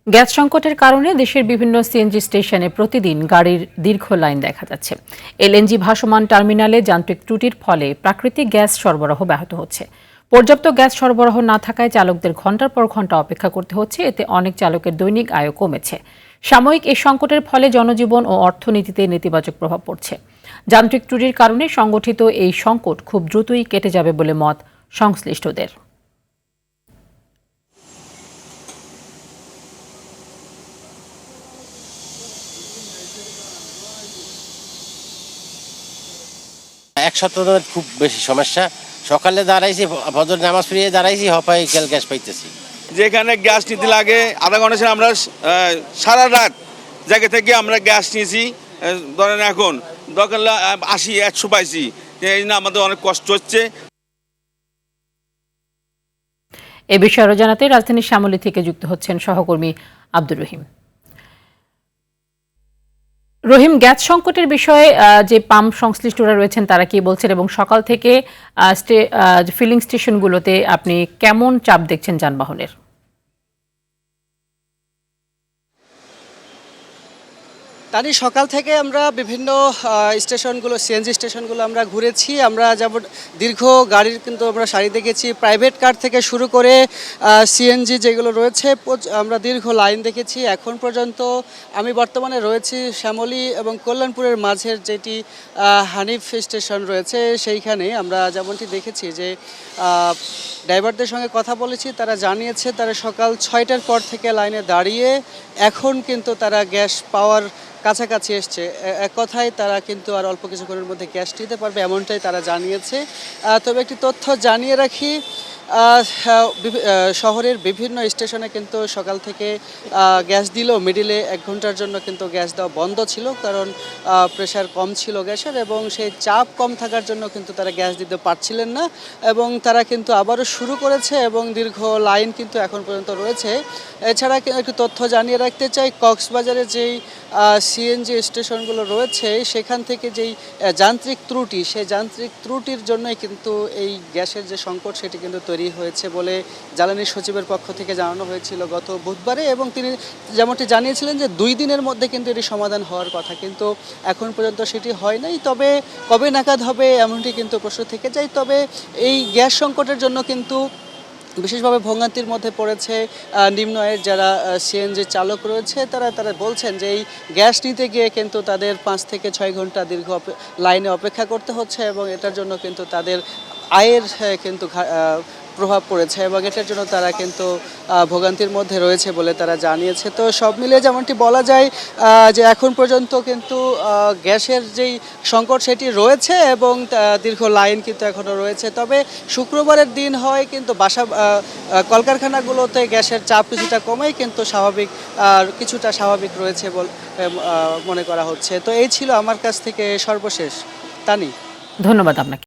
Gas সংকটের কারণে দেশের বিভিন্ন সিএনজি স্টেশনে প্রতিদিন গাড়ির দীর্ঘ লাইন দেখা যাচ্ছে। এলএনজি ভাসমান টার্মিনালে যান্ত্রিক ত্রুটির ফলে প্রাকৃতিক গ্যাস সরবরাহ ব্যাহত হচ্ছে। পর্যাপ্ত গ্যাস সরবরাহ না থাকায় চালকদের ঘণ্টার পর ঘণ্টা অপেক্ষা করতে হচ্ছে। এতে অনেক চালকের দৈনিক আয়ও কমেছে। সাময়িক এই সংকটের ফলে জনজীবন ও অর্থনীতিতে নেতিবাচক প্রভাব পড়ছে। যান্ত্রিক ত্রুটির কারণে সংগঠিত এই সংকট খুব দ্রুতই কেটে যাবে বলে মত সংশ্লিষ্টদের। এক সপ্তাহ ধরে খুব বেশি সমস্যা। সকালে দাঁড়াইছি, ফজর নামাজ পড়িয়ে দাঁড়াইছি, হপাই কেল গ্যাস পাইতেছি। যেখানে গ্যাস নিতে লাগে আধা ঘন্টা ছিল, আমরা সারা রাত জায়গা থেকে আমরা গ্যাস নিয়েছি। ধরেন এখন দরকার 80-100 পাইছি, এই জন্য আমাদের অনেক কষ্ট হচ্ছে। এ বিষয়ে আরও জানাতে রাজধানীর শ্যামলী থেকে যুক্ত হচ্ছেন সহকর্মী আব্দুর রহিম। রহিম, গ্যাস সংকটের বিষয়ে যে পাম্প সংশ্লিষ্টরা রয়েছেন তারা কি বলছেন এবং সকাল থেকে ফিলিং স্টেশনগুলোতে আপনি কেমন চাপ দেখছেন যানবাহনের? তারই সকাল থেকে আমরা বিভিন্ন স্টেশনগুলো, সিএনজি স্টেশনগুলো আমরা ঘুরেছি। আমরা যেমন দীর্ঘ গাড়ির কিন্তু আমরা সারি দেখেছি, প্রাইভেট কার থেকে শুরু করে সিএনজি যেগুলো রয়েছে আমরা দীর্ঘ লাইন দেখেছি। এখন পর্যন্ত আমি বর্তমানে রয়েছি শ্যামলী এবং কল্যাণপুরের মাঝের যেটি হানিফ স্টেশন রয়েছে সেইখানে। আমরা যেমনটি দেখেছি যে ড্রাইভারদের সঙ্গে কথা বলেছি, তারা জানিয়েছে তারা সকাল 6টার পর থেকে লাইনে দাঁড়িয়ে এখন কিন্তু তারা গ্যাস পাওয়ার কাছাকাছি এসছে। এক কথায় তারা কিন্তু আর অল্প কিছুক্ষণের মধ্যে গ্যাস নিতে পারবে, এমনটাই তারা জানিয়েছে। তবে একটি তথ্য জানিয়ে রাখি, শহরের বিভিন্ন স্টেশনে কিন্তু সকাল থেকে গ্যাস দিলেও মিডিলে 1 ঘন্টার জন্য কিন্তু গ্যাস দেওয়া বন্ধ ছিল, কারণ প্রেশার কম ছিল গ্যাসের এবং সেই চাপ কম থাকার জন্য কিন্তু তারা গ্যাস দিতে পারছিলেন না এবং তারা কিন্তু আবারও শুরু করেছে এবং দীর্ঘ লাইন কিন্তু এখন পর্যন্ত রয়েছে। এছাড়া একটু তথ্য জানিয়ে রাখতে চাই, কক্সবাজারে যেই সিএনজি স্টেশনগুলো রয়েছে সেখান থেকে যেই যান্ত্রিক ত্রুটি, সেই যান্ত্রিক ত্রুটির জন্যই কিন্তু এই গ্যাসের যে সংকট সেটি কিন্তু তৈরি হয়েছে বলে জ্বালানি সচিবের পক্ষ থেকে জানানো হয়েছিল গত বুধবারে এবং তিনি যেমনটি জানিয়েছিলেন যে 2 দিনের মধ্যে কিন্তু এটি সমাধান হওয়ার কথা, কিন্তু এখন পর্যন্ত সেটি হয় নাই। তবে কবে নাগাদ হবে এমনটি কিন্তু প্রশ্ন থেকে যায়। তবে এই গ্যাস সংকটের জন্য কিন্তু বিশেষভাবে ভোগান্তির মধ্যে পড়েছে নিম্ন আয়ের যারা সিএনজি চালক রয়েছে। তারা বলছেন যে এই গ্যাস নিতে গিয়ে কিন্তু তাদের 5 থেকে 6 ঘন্টা দীর্ঘ লাইনে অপেক্ষা করতে হচ্ছে এবং এটার জন্য কিন্তু তাদের আয়ের কিন্তু প্রভাব পড়েছে এবং এটার জন্য তারা কিন্তু ভোগান্তির মধ্যে রয়েছে বলে তারা জানিয়েছে। তো সব মিলিয়ে যেমনটি বলা যায় যে এখন পর্যন্ত কিন্তু গ্যাসের যেই সংকট সেটি রয়েছে এবং দীর্ঘ লাইন কিন্তু এখনও রয়েছে। তবে শুক্রবারের দিন হয় কিন্তু কলকারখানাগুলোতে গ্যাসের চাপ কিছুটা কমেই কিন্তু কিছুটা স্বাভাবিক রয়েছে বলে মনে করা হচ্ছে। তো এই ছিল আমার কাছ থেকে সর্বশেষ। তানি, ধন্যবাদ আপনাকে।